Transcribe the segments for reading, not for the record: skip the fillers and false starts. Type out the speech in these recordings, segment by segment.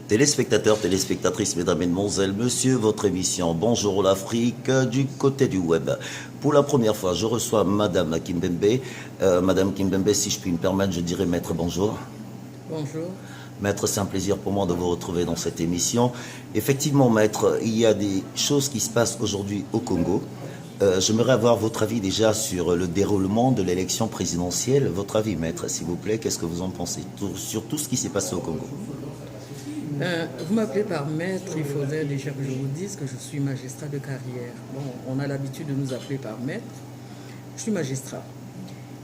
Téléspectateurs, téléspectatrices, mesdames, mesdemoiselles, messieurs, votre émission Bonjour l'Afrique du côté du web. Pour la première fois, je reçois Madame Kimbembe. Madame Kimbembe, si je puis me permettre, je dirais Maître bonjour. Bonjour. Maître, c'est un plaisir pour moi de vous retrouver dans cette émission. Effectivement, Maître, il y a des choses qui se passent aujourd'hui au Congo. J'aimerais avoir votre avis déjà sur le déroulement de l'élection présidentielle. Votre avis, Maître, s'il vous plaît, qu'est-ce que vous en pensez sur tout ce qui s'est passé au Congo? Vous m'appelez par maître, il faudrait déjà que je vous dise que je suis magistrat de carrière. Bon, on a l'habitude de nous appeler par maître. Je suis magistrat.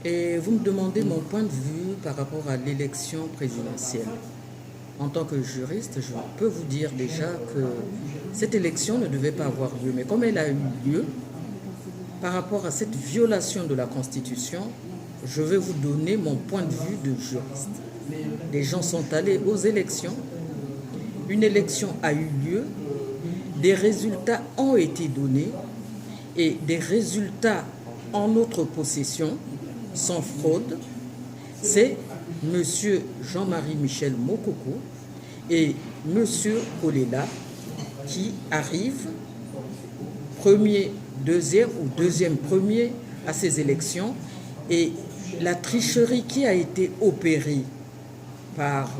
Et vous me demandez mon point de vue par rapport à l'élection présidentielle. En tant que juriste, je peux vous dire déjà que cette élection ne devait pas avoir lieu. Mais comme elle a eu lieu, par rapport à cette violation de la Constitution, je vais vous donner mon point de vue de juriste. Les gens sont allés aux élections. Une élection a eu lieu, des résultats ont été donnés et des résultats en notre possession, sans fraude. C'est M. Jean-Marie Michel Mokoko et M. Kolela qui arrivent premier, deuxième ou deuxième premier à ces élections. Et la tricherie qui a été opérée par...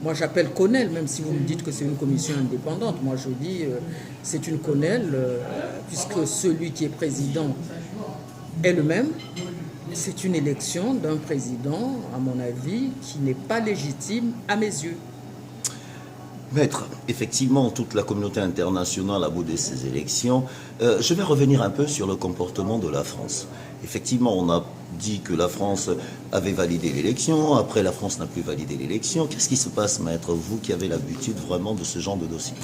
moi, j'appelle CONEL, même si vous me dites que c'est une commission indépendante. Moi, je dis c'est une CONEL, puisque celui qui est président est le même. C'est une élection d'un président, à mon avis, qui n'est pas légitime à mes yeux. Maître, effectivement, toute la communauté internationale a boudé ces élections. Je vais revenir un peu sur le comportement de la France. Effectivement, on a dit que la France avait validé l'élection. Après, la France n'a plus validé l'élection. Qu'est-ce qui se passe, Maître, vous qui avez l'habitude vraiment de ce genre de dossier?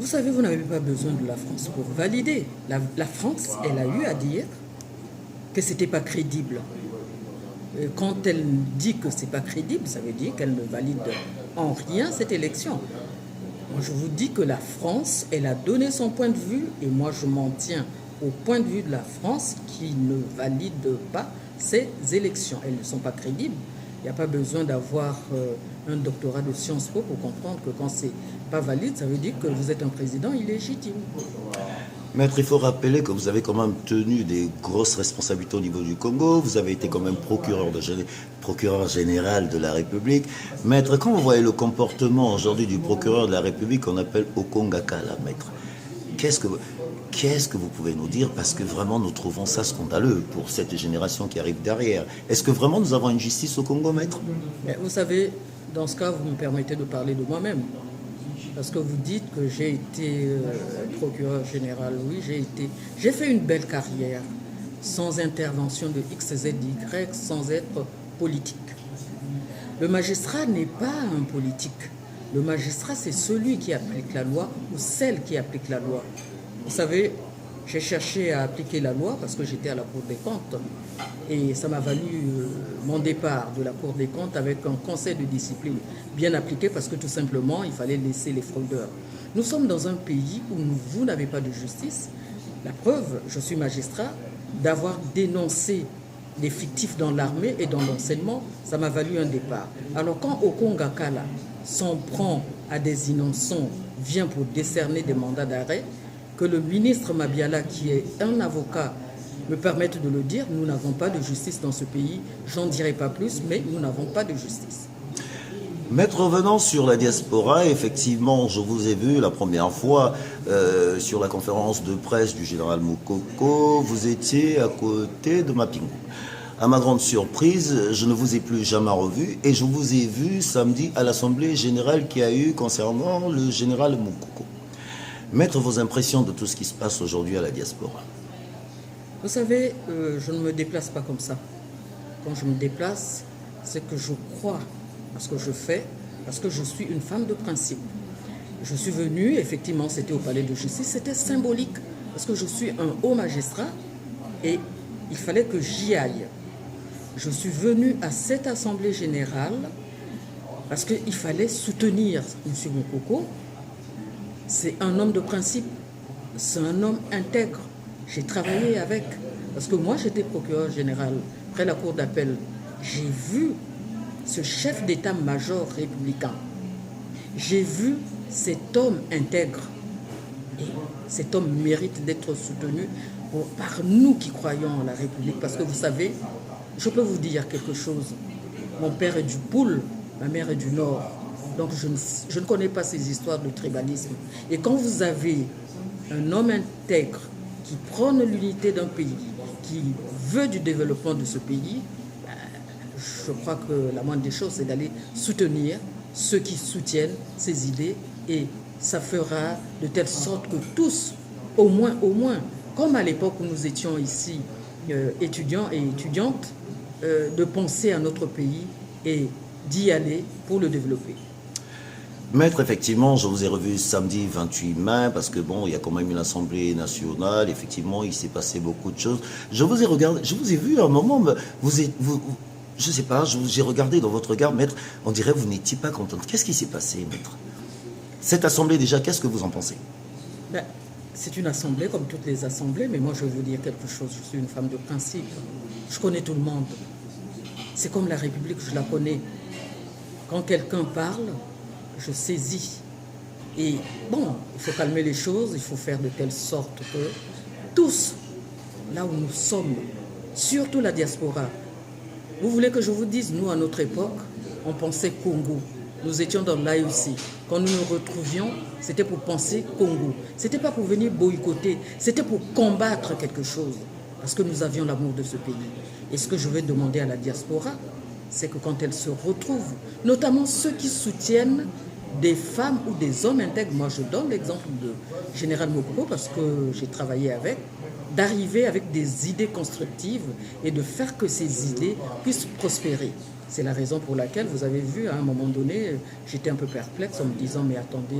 Vous savez, vous n'avez pas besoin de la France pour valider. La France, elle a eu à dire que ce n'était pas crédible. Quand elle dit que ce n'est pas crédible, ça veut dire qu'elle ne valide en rien cette élection. Moi, je vous dis que la France, elle a donné son point de vue et moi, je m'en tiens au point de vue de la France qui ne valide pas ces élections. Elles ne sont pas crédibles. Il n'y a pas besoin d'avoir un doctorat de Sciences Po pour comprendre que quand ce n'est pas valide, ça veut dire que vous êtes un président illégitime. Maître, il faut rappeler que vous avez quand même tenu des grosses responsabilités au niveau du Congo. Vous avez été quand même procureur général de la République. Maître, quand vous voyez le comportement aujourd'hui du procureur de la République qu'on appelle Okongakala, Maître, qu'est-ce que vous pouvez nous dire? Parce que vraiment, nous trouvons ça scandaleux pour cette génération qui arrive derrière. Est-ce que vraiment nous avons une justice au Congo, Maître? Mais vous savez, dans ce cas, vous me permettez de parler de moi-même. Parce que vous dites que j'ai été procureur général. Oui, j'ai fait une belle carrière, sans intervention de X, Z, Y, sans être politique. Le magistrat n'est pas un politique. Le magistrat, c'est celui qui applique la loi ou celle qui applique la loi. Vous savez, j'ai cherché à appliquer la loi parce que j'étais à la Cour des comptes. Et ça m'a valu mon départ de la Cour des comptes avec un conseil de discipline bien appliqué parce que tout simplement, il fallait laisser les fraudeurs. Nous sommes dans un pays où vous n'avez pas de justice. La preuve, je suis magistrat, d'avoir dénoncé les fictifs dans l'armée et dans l'enseignement, ça m'a valu un départ. Alors quand Okongakala s'en prend à des innocents, vient pour décerner des mandats d'arrêt, que le ministre Mabiala, qui est un avocat, me permette de le dire, nous n'avons pas de justice dans ce pays. J'en dirai pas plus, mais nous n'avons pas de justice. Maître, revenant sur la diaspora, effectivement, je vous ai vu la première fois sur la conférence de presse du général Mokoko, vous étiez à côté de Mapingo. À ma grande surprise, je ne vous ai plus jamais revu et je vous ai vu samedi à l'Assemblée générale qu'il y a eu concernant le général Mokoko. Maître, vos impressions de tout ce qui se passe aujourd'hui à la diaspora? Vous savez, je ne me déplace pas comme ça. Quand je me déplace, c'est que je crois à ce que je fais, parce que je suis une femme de principe. Je suis venue, effectivement, c'était au palais de justice, c'était symbolique, parce que je suis un haut magistrat et il fallait que j'y aille. Je suis venue à cette assemblée générale parce qu'il fallait soutenir M. Mokoko. C'est un homme de principe, c'est un homme intègre. J'ai travaillé avec, parce que moi j'étais procureur général près la cour d'appel. J'ai vu ce chef d'état-major républicain j'ai vu cet homme intègre. Et cet homme mérite d'être soutenu par nous qui croyons en la République. Parce que vous savez, je peux vous dire quelque chose. Mon père est du Poul, ma mère est du Nord. Donc je ne connais pas ces histoires de tribalisme. Et quand vous avez un homme intègre qui prône l'unité d'un pays, qui veut du développement de ce pays, je crois que la moindre des choses, c'est d'aller soutenir ceux qui soutiennent ces idées, et ça fera de telle sorte que tous, au moins, comme à l'époque où nous étions ici, étudiants et étudiantes, de penser à notre pays et d'y aller pour le développer. Maître, effectivement, je vous ai revu samedi 28 mai, parce que bon, il y a quand même une assemblée nationale, effectivement, il s'est passé beaucoup de choses. Je vous ai regardé, je vous ai vu à un moment, je sais pas, j'ai regardé dans votre regard, maître, on dirait que vous n'étiez pas contente. Qu'est-ce qui s'est passé, maître? Cette assemblée, déjà, qu'est-ce que vous en pensez? Ben, c'est une assemblée comme toutes les assemblées, mais moi je vais vous dire quelque chose, je suis une femme de principe. Je connais tout le monde. C'est comme la République, je la connais. Quand quelqu'un parle, je saisis. Et bon, il faut calmer les choses, il faut faire de telle sorte que tous, là où nous sommes, surtout la diaspora, vous voulez que je vous dise, nous à notre époque, on pensait Congo. Nous étions dans l'AEC. Quand nous nous retrouvions, c'était pour penser Congo. C'était pas pour venir boycotter, c'était pour combattre quelque chose. Parce que nous avions l'amour de ce pays. Et ce que je vais demander à la diaspora, c'est que quand elle se retrouve, notamment ceux qui soutiennent des femmes ou des hommes intègres, moi je donne l'exemple de Général Mokoko parce que j'ai travaillé avec, d'arriver avec des idées constructives et de faire que ces idées puissent prospérer. C'est la raison pour laquelle, vous avez vu, à un moment donné, j'étais un peu perplexe en me disant, mais attendez,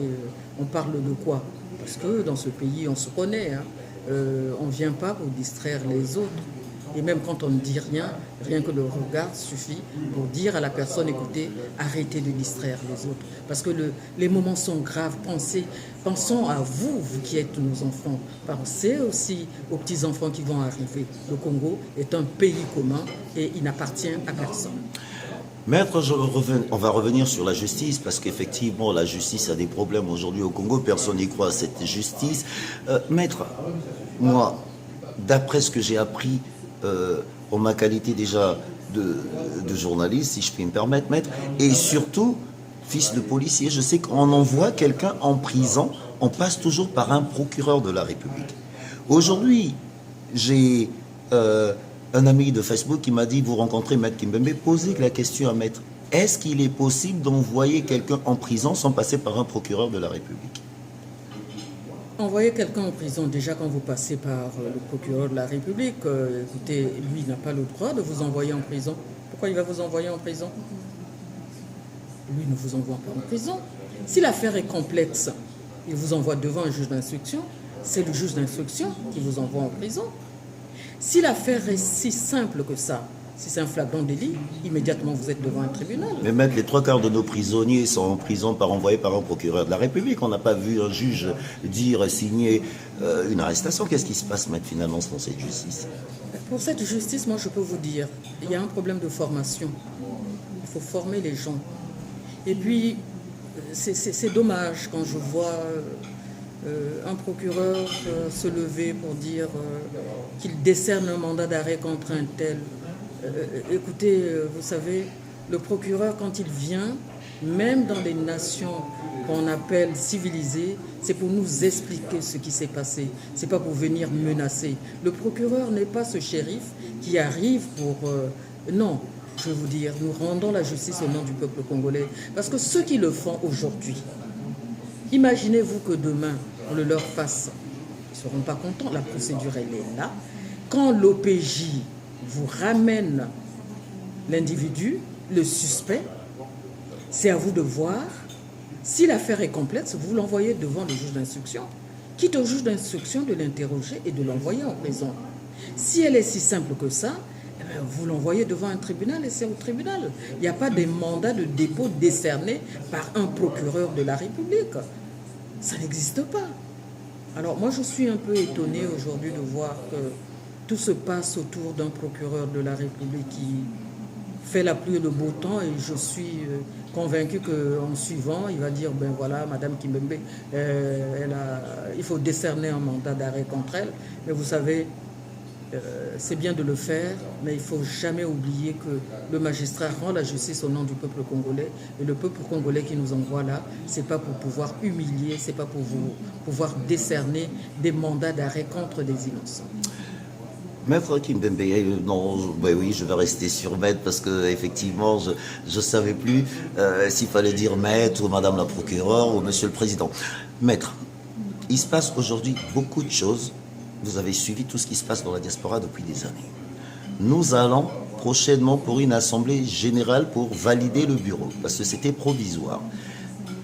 on parle de quoi? Parce que dans ce pays, on se connaît, hein. On ne vient pas pour distraire les autres. Et même quand on ne dit rien, rien que le regard suffit pour dire à la personne, écoutez, arrêtez de distraire les autres. Parce que les moments sont graves. Pensons à vous, vous qui êtes nos enfants. Pensez aussi aux petits-enfants qui vont arriver. Le Congo est un pays commun et il n'appartient à personne. Maître, on va revenir sur la justice, parce qu'effectivement, la justice a des problèmes aujourd'hui au Congo. Personne n'y croit à cette justice. Maître, moi, d'après ce que j'ai appris, en ma qualité déjà de journaliste, si je puis me permettre, maître, et surtout, fils de policier, je sais qu'on envoie quelqu'un en prison, on passe toujours par un procureur de la République. Aujourd'hui, j'ai un ami de Facebook qui m'a dit, vous rencontrez Maître Kimbembe, posez la question à Maître, est-ce qu'il est possible d'envoyer quelqu'un en prison sans passer par un procureur de la République? Envoyer quelqu'un en prison, déjà quand vous passez par le procureur de la République, écoutez, lui n'a pas le droit de vous envoyer en prison. Pourquoi il va vous envoyer en prison? Lui ne vous envoie pas en prison. Si l'affaire est complexe, il vous envoie devant un juge d'instruction, c'est le juge d'instruction qui vous envoie en prison. Si l'affaire est si simple que ça, si c'est un flagrant délit, immédiatement vous êtes devant un tribunal. Mais maître, les 3/4 de nos prisonniers sont en prison envoyés par un procureur de la République. On n'a pas vu un juge signer une arrestation. Qu'est-ce qui se passe, maître, finalement, dans cette justice? Pour cette justice, moi je peux vous dire, il y a un problème de formation. Il faut former les gens. Et puis, c'est dommage quand je vois un procureur se lever pour dire qu'il décerne un mandat d'arrêt contre un tel. Écoutez, vous savez, le procureur, quand il vient, même dans les nations qu'on appelle civilisées, c'est pour nous expliquer ce qui s'est passé. C'est pas pour venir menacer. Le procureur n'est pas ce shérif qui arrive pour... non, je vais vous dire, nous rendons la justice au nom du peuple congolais. Parce que ceux qui le font aujourd'hui, imaginez-vous que demain, on le leur fasse. Ils ne seront pas contents. La procédure, elle est là. Quand l'OPJ vous ramène l'individu, le suspect, c'est à vous de voir. Si l'affaire est complète, vous l'envoyez devant le juge d'instruction. Quitte au juge d'instruction de l'interroger et de l'envoyer en prison. Si elle est si simple que ça, vous l'envoyez devant un tribunal et c'est au tribunal. Il n'y a pas des mandats de dépôt décernés par un procureur de la République. Ça n'existe pas. Alors moi je suis un peu étonnée aujourd'hui de voir que tout se passe autour d'un procureur de la République qui fait la pluie et le beau temps et je suis convaincu qu'en suivant, il va dire, ben voilà, Madame Kimbembe, il faut décerner un mandat d'arrêt contre elle. Mais vous savez, c'est bien de le faire, mais il ne faut jamais oublier que le magistrat rend la justice au nom du peuple congolais. Et le peuple congolais qui nous envoie là, ce n'est pas pour pouvoir humilier, ce n'est pas pour pouvoir décerner des mandats d'arrêt contre des innocents. Maître Kimbembe, non, ben oui, je vais rester sur maître parce que effectivement, je ne savais plus s'il fallait dire maître ou madame la procureure ou monsieur le président. Maître, il se passe aujourd'hui beaucoup de choses. Vous avez suivi tout ce qui se passe dans la diaspora depuis des années. Nous allons prochainement pour une assemblée générale pour valider le bureau parce que c'était provisoire.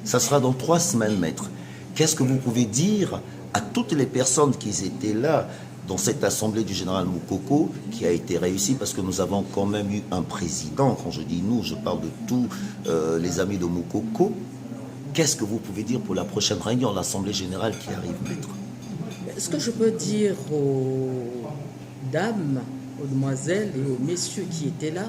Ça sera dans 3 semaines, maître. Qu'est-ce que vous pouvez dire à toutes les personnes qui étaient là dans cette assemblée du général Moukoko, qui a été réussie parce que nous avons quand même eu un président. Quand je dis nous, je parle de tous les amis de Moukoko. Qu'est-ce que vous pouvez dire pour la prochaine réunion, l'assemblée générale qui arrive, maître? Ce que je peux dire aux dames, aux demoiselles et aux messieurs qui étaient là,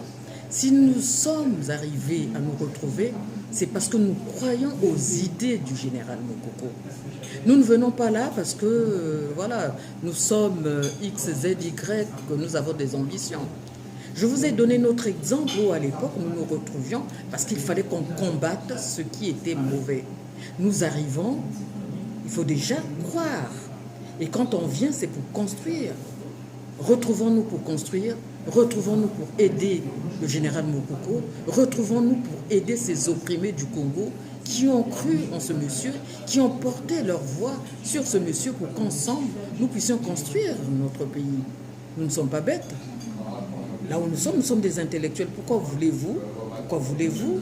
si nous sommes arrivés à nous retrouver, c'est parce que nous croyons aux idées du général Moukoko. Nous ne venons pas là parce que, voilà, nous sommes X, Z, Y, que nous avons des ambitions. Je vous ai donné notre exemple où, à l'époque, nous nous retrouvions parce qu'il fallait qu'on combatte ce qui était mauvais. Nous arrivons, il faut déjà croire. Et quand on vient, c'est pour construire. Retrouvons-nous pour construire, retrouvons-nous pour aider le général Moukoko, retrouvons-nous pour aider ces opprimés du Congo qui ont cru en ce monsieur, qui ont porté leur voix sur ce monsieur pour qu'ensemble, nous puissions construire notre pays. Nous ne sommes pas bêtes. Là où nous sommes des intellectuels. Pourquoi voulez-vous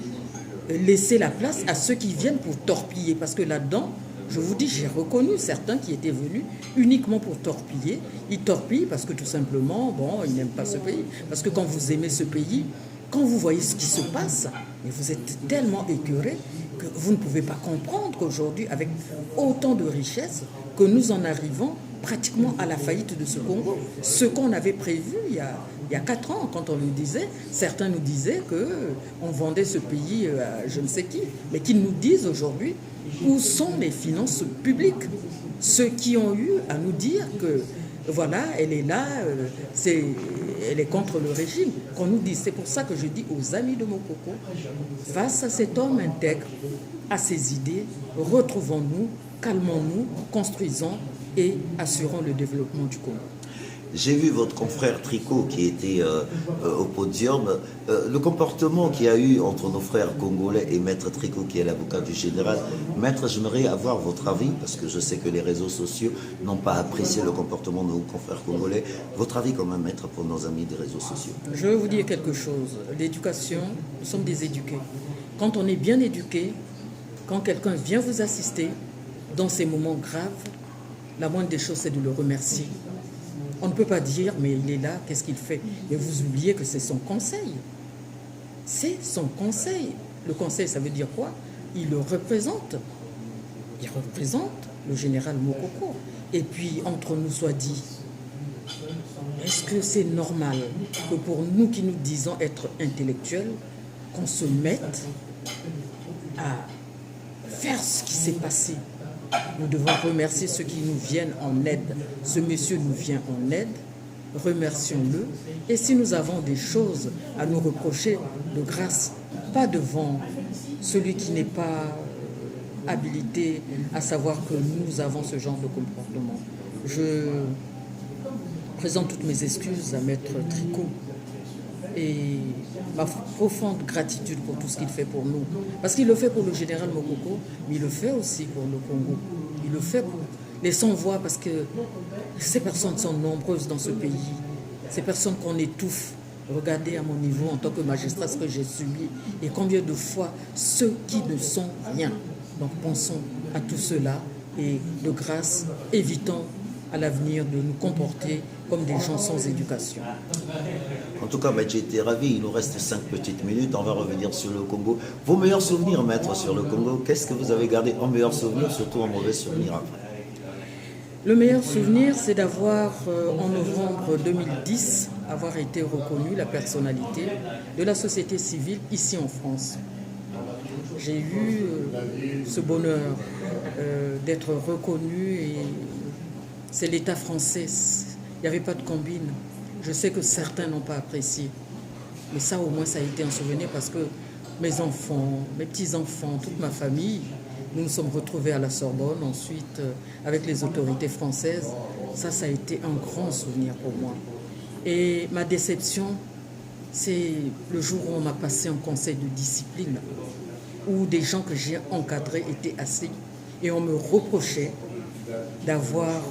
laisser la place à ceux qui viennent pour torpiller? Parce que là-dedans, je vous dis, j'ai reconnu certains qui étaient venus uniquement pour torpiller. Ils torpillent parce que tout simplement, bon, ils n'aiment pas ce pays. Parce que quand vous aimez ce pays, quand vous voyez ce qui se passe, et vous êtes tellement écœurés que vous ne pouvez pas comprendre qu'aujourd'hui, avec autant de richesses, que nous en arrivons pratiquement à la faillite de ce Congo. Ce qu'on avait prévu il y a 4 ans, quand on le disait, certains nous disaient qu'on vendait ce pays à je ne sais qui, mais qu'ils nous disent aujourd'hui où sont les finances publiques. Ceux qui ont eu à nous dire que voilà, elle est là, elle est contre le régime, qu'on nous dit. C'est pour ça que je dis aux amis de Moukoko, face à cet homme intègre, à ses idées, retrouvons-nous, calmons-nous, construisons et assurons le développement du Congo. J'ai vu votre confrère Tricot qui était au podium. Le comportement qu'il y a eu entre nos frères congolais et Maître Tricot, qui est l'avocat du général. Maître, j'aimerais avoir votre avis, parce que je sais que les réseaux sociaux n'ont pas apprécié le comportement de nos confrères congolais. Votre avis quand même, Maître, pour nos amis des réseaux sociaux? Je vais vous dire quelque chose. L'éducation, nous sommes des éduqués. Quand on est bien éduqué, quand quelqu'un vient vous assister dans ces moments graves, la moindre des choses, c'est de le remercier. On ne peut pas dire, mais il est là, qu'est-ce qu'il fait? Mais vous oubliez que c'est son conseil. C'est son conseil. Le conseil, ça veut dire quoi? Il le représente. Il représente le général Moukoko. Et puis, entre nous soit dit, est-ce que c'est normal que pour nous qui nous disons être intellectuels, qu'on se mette à faire ce qui s'est passé? Nous devons remercier ceux qui nous viennent en aide. Ce monsieur nous vient en aide, remercions-le. Et si nous avons des choses à nous reprocher, de grâce, pas devant celui qui n'est pas habilité à savoir que nous avons ce genre de comportement. Je présente toutes mes excuses à Maître Tricot et ma profonde gratitude pour tout ce qu'il fait pour nous. Parce qu'il le fait pour le général Moukoko, mais il le fait aussi pour le Congo. Il le fait pour les sans-voix, parce que ces personnes sont nombreuses dans ce pays. Ces personnes qu'on étouffe. Regardez à mon niveau en tant que magistrat ce que j'ai subi et combien de fois ceux qui ne sont rien. Donc pensons à tout cela et de grâce, évitons à l'avenir de nous comporter comme des gens sans éducation. En tout cas, j'ai été ravi. Il nous reste 5 petites minutes. On va revenir sur le Congo. Vos meilleurs souvenirs, Maître, sur le Congo, qu'est-ce que vous avez gardé en meilleurs souvenirs, surtout en mauvais souvenirs après? Le meilleur souvenir, c'est d'avoir, en novembre 2010, avoir été reconnue la personnalité de la société civile ici en France. J'ai eu ce bonheur d'être reconnu et c'est l'État français. Il n'y avait pas de combine. Je sais que certains n'ont pas apprécié. Mais ça, au moins, ça a été un souvenir parce que mes enfants, mes petits-enfants, toute ma famille, nous nous sommes retrouvés à la Sorbonne, ensuite avec les autorités françaises. Ça a été un grand souvenir pour moi. Et ma déception, c'est le jour où on m'a passé un conseil de discipline, où des gens que j'ai encadrés étaient assis et on me reprochait d'avoir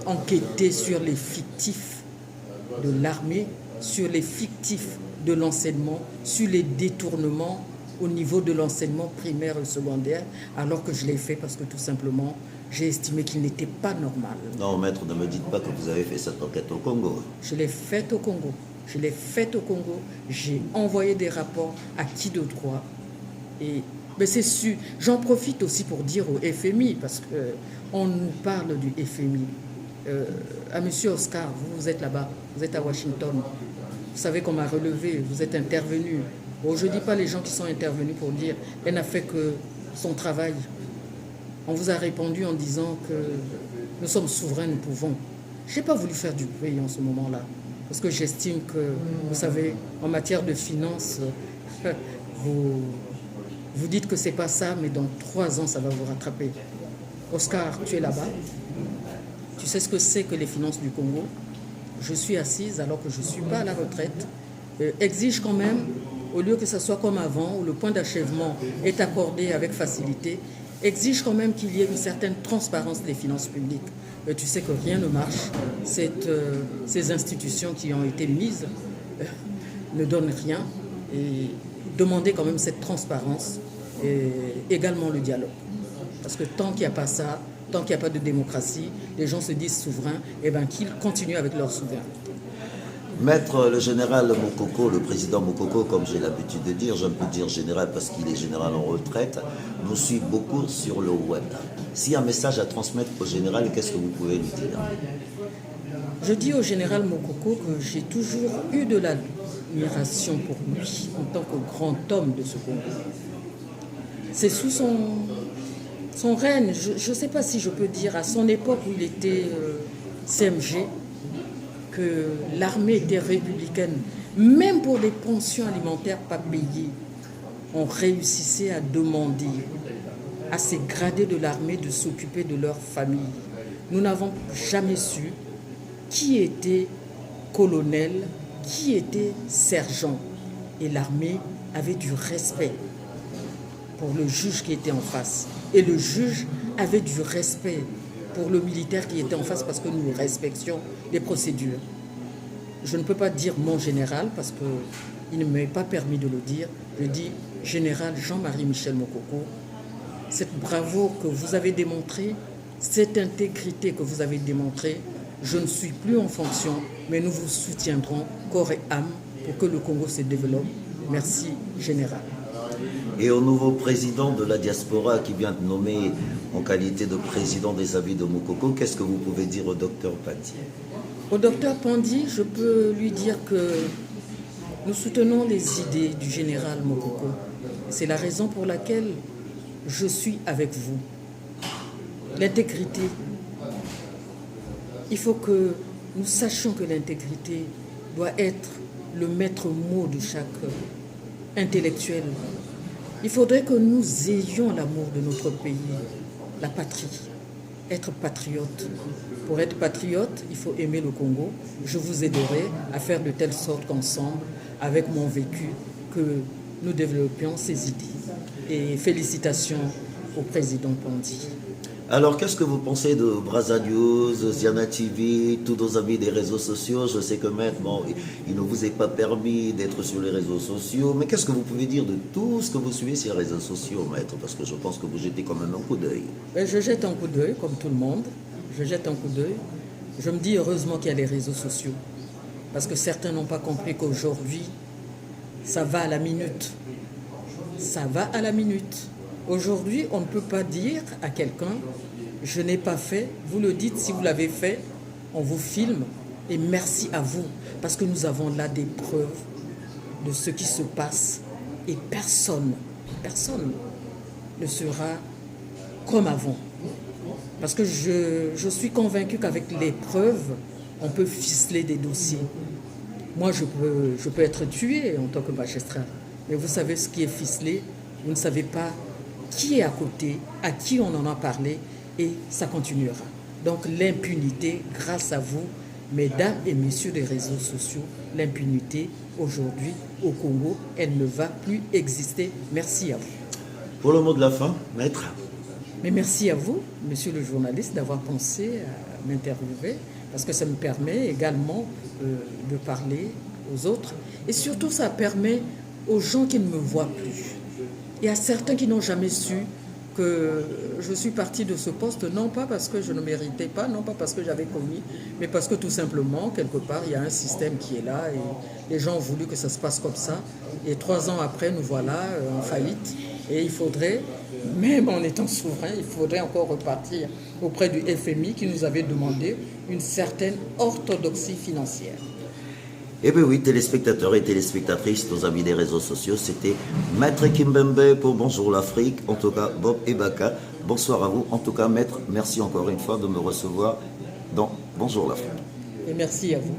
enquêté sur les fictifs de l'armée, sur les fictifs de l'enseignement, sur les détournements au niveau de l'enseignement primaire et secondaire, alors que je l'ai fait parce que tout simplement, j'ai estimé qu'il n'était pas normal. Non, maître, ne me dites pas que vous avez fait cette enquête au Congo. Je l'ai faite au Congo. Je l'ai faite au Congo. J'ai envoyé des rapports à qui de droit. Mais c'est sûr. J'en profite aussi pour dire au FMI, parce qu'on nous parle du FMI. À Monsieur Oscar, vous êtes là-bas, vous êtes à Washington. Vous savez qu'on m'a relevé, vous êtes intervenu. Bon, je ne dis pas les gens qui sont intervenus pour dire elle n'a fait que son travail. On vous a répondu en disant que nous sommes souverains, nous pouvons. Je n'ai pas voulu faire du bruit en ce moment-là, parce que j'estime que, vous savez, en matière de finances, vous dites que ce n'est pas ça, mais dans 3 ans, ça va vous rattraper. Oscar, tu es là-bas. Tu sais ce que c'est que les finances du Congo. Je suis assise alors que je ne suis pas à la retraite. Exige quand même, au lieu que ce soit comme avant, où le point d'achèvement est accordé avec facilité, exige quand même qu'il y ait une certaine transparence des finances publiques. Tu sais que rien ne marche. Ces institutions qui ont été mises ne donnent rien. Et demander quand même cette transparence et également le dialogue. Parce que tant qu'il n'y a pas ça, tant qu'il n'y a pas de démocratie, les gens se disent souverains, et bien qu'ils continuent avec leur souveraineté. Maître, le général Mokoko, le président Mokoko, comme j'ai l'habitude de dire, je peux dire général parce qu'il est général en retraite, nous suit beaucoup sur le web. S'il y a un message à transmettre au général, qu'est-ce que vous pouvez lui dire? Je dis au général Mokoko que j'ai toujours eu de l'admiration pour lui en tant que grand homme de ce Congo. C'est sous son règne, je ne sais pas si je peux dire, à son époque où il était CMG, que l'armée était républicaine. Même pour des pensions alimentaires pas payées, on réussissait à demander à ces gradés de l'armée de s'occuper de leur famille. Nous n'avons jamais su qui était colonel, qui était sergent. Et l'armée avait du respect pour le juge qui était en face. Et le juge avait du respect pour le militaire qui était en face parce que nous respections les procédures. Je ne peux pas dire mon général parce qu'il ne m'est pas permis de le dire. Je dis général Jean-Marie Michel Mokoko. Cette bravoure que vous avez démontrée, cette intégrité que vous avez démontrée, je ne suis plus en fonction, mais nous vous soutiendrons corps et âme pour que le Congo se développe. Merci, général. Et au nouveau président de la diaspora qui vient de nommer en qualité de président des amis de Mokoko, qu'est-ce que vous pouvez dire au docteur Pandi? Au docteur Pandi, je peux lui dire que nous soutenons les idées du général Mokoko. C'est la raison pour laquelle je suis avec vous. L'intégrité. Il faut que nous sachions que l'intégrité doit être le maître mot de chaque intellectuel. Il faudrait que nous ayons l'amour de notre pays, la patrie, être patriote. Pour être patriote, il faut aimer le Congo. Je vous aiderai à faire de telle sorte qu'ensemble, avec mon vécu, que nous développions ces idées. Et félicitations au président Pandi. Alors, qu'est-ce que vous pensez de Brazza News, Ziana TV, tous nos amis des réseaux sociaux? Je sais que maintenant, il ne vous est pas permis d'être sur les réseaux sociaux, mais qu'est-ce que vous pouvez dire de tout ce que vous suivez sur les réseaux sociaux, maître? Parce que je pense que vous jetez quand même un coup d'œil. Je jette un coup d'œil, comme tout le monde. Je jette un coup d'œil. Je me dis heureusement qu'il y a les réseaux sociaux. Parce que certains n'ont pas compris qu'aujourd'hui, ça va à la minute. Ça va à la minute. Aujourd'hui, on ne peut pas dire à quelqu'un « je n'ai pas fait », vous le dites, si vous l'avez fait, on vous filme Et merci à vous, parce que nous avons là des preuves de ce qui se passe. Et personne ne sera comme avant. Parce que je suis convaincu qu'avec les preuves, on peut ficeler des dossiers. Moi, je peux être tué en tant que magistrat. Mais vous savez ce qui est ficelé, vous ne savez pas qui est à côté, à qui on en a parlé, et ça continuera. Donc l'impunité, grâce à vous, mesdames et messieurs des réseaux sociaux, l'impunité aujourd'hui au Congo, elle ne va plus exister. Merci à vous. Pour le mot de la fin, maître. Mais merci à vous, monsieur le journaliste, d'avoir pensé à m'interviewer, parce que ça me permet également de parler aux autres. Et surtout, ça permet aux gens qui ne me voient plus. Il y a certains qui n'ont jamais su que je suis partie de ce poste, non pas parce que je ne méritais pas, non pas parce que j'avais commis, mais parce que tout simplement, quelque part, il y a un système qui est là et les gens ont voulu que ça se passe comme ça. Et 3 ans après, nous voilà en faillite. Et il faudrait, même en étant souverain, il faudrait encore repartir auprès du FMI qui nous avait demandé une certaine orthodoxie financière. Eh bien oui, téléspectateurs et téléspectatrices, nos amis des réseaux sociaux, c'était Maître Kimbembe pour Bonjour l'Afrique, en tout cas Bob et Baka. Bonsoir à vous, en tout cas Maître, merci encore une fois de me recevoir dans Bonjour l'Afrique. Et merci à vous.